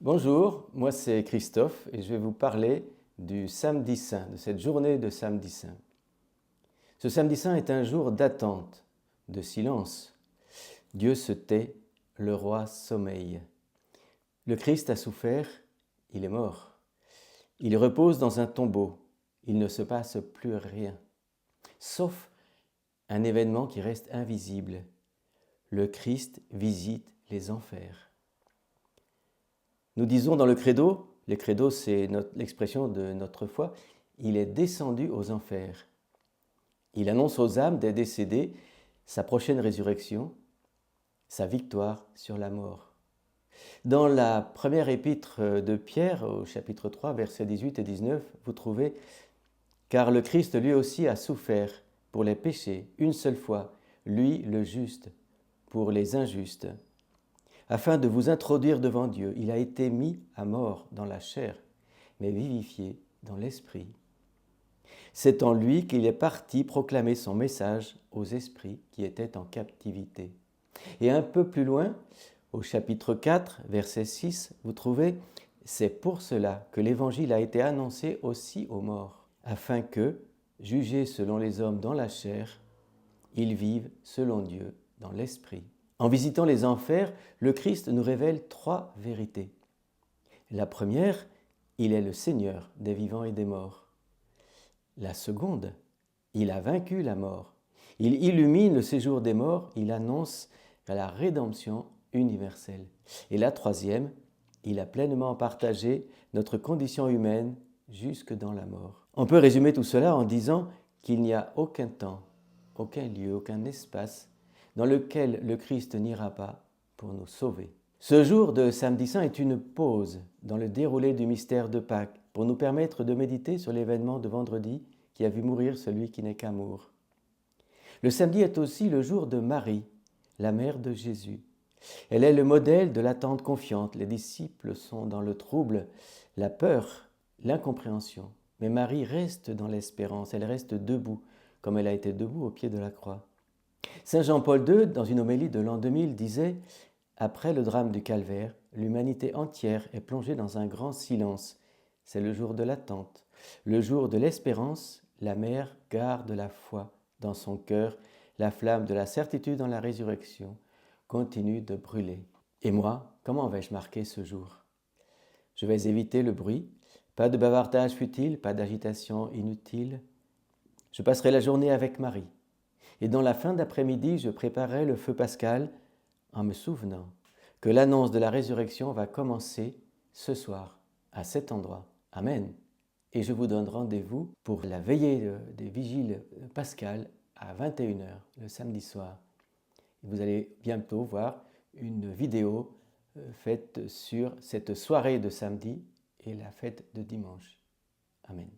Bonjour, moi c'est Christophe et je vais vous parler du Samedi Saint, de cette journée de Samedi Saint. Ce Samedi Saint est un jour d'attente, de silence. Dieu se tait, le roi sommeille. Le Christ a souffert, il est mort. Il repose dans un tombeau, il ne se passe plus rien, sauf un événement qui reste invisible. Le Christ visite les enfers. Nous disons dans le credo c'est l'expression de notre foi, il est descendu aux enfers. Il annonce aux âmes des décédés sa prochaine résurrection, sa victoire sur la mort. Dans la première épître de Pierre, au chapitre 3, versets 18 et 19, vous trouvez « Car le Christ lui aussi a souffert pour les péchés une seule fois, lui le juste, pour les injustes. » Afin de vous introduire devant Dieu, il a été mis à mort dans la chair, mais vivifié dans l'esprit. C'est en lui qu'il est parti proclamer son message aux esprits qui étaient en captivité. Et un peu plus loin, au chapitre 4, verset 6, vous trouvez « C'est pour cela que l'évangile a été annoncé aussi aux morts, afin que, jugés selon les hommes dans la chair, ils vivent selon Dieu dans l'esprit. » En visitant les enfers, le Christ nous révèle trois vérités. La première, il est le Seigneur des vivants et des morts. La seconde, il a vaincu la mort. Il illumine le séjour des morts, il annonce la rédemption universelle. Et la troisième, il a pleinement partagé notre condition humaine jusque dans la mort. On peut résumer tout cela en disant qu'il n'y a aucun temps, aucun lieu, aucun espace dans lequel le Christ n'ira pas pour nous sauver. Ce jour de Samedi Saint est une pause dans le déroulé du mystère de Pâques pour nous permettre de méditer sur l'événement de vendredi qui a vu mourir celui qui n'est qu'amour. Le samedi est aussi le jour de Marie, la mère de Jésus. Elle est le modèle de l'attente confiante. Les disciples sont dans le trouble, la peur, l'incompréhension. Mais Marie reste dans l'espérance, elle reste debout, comme elle a été debout au pied de la croix. Saint Jean-Paul II, dans une homélie de l'an 2000, disait « Après le drame du calvaire, l'humanité entière est plongée dans un grand silence. C'est le jour de l'attente. Le jour de l'espérance, la mère garde la foi dans son cœur. La flamme de la certitude dans la résurrection continue de brûler. » Et moi, comment vais-je marquer ce jour? Je vais éviter le bruit, pas de bavardage futile, pas d'agitation inutile. Je passerai la journée avec Marie. Et dans la fin d'après-midi, je préparais le feu pascal en me souvenant que l'annonce de la résurrection va commencer ce soir, à cet endroit. Amen. Et je vous donne rendez-vous pour la veillée des vigiles pascales à 21h le samedi soir. Vous allez bientôt voir une vidéo faite sur cette soirée de samedi et la fête de dimanche. Amen.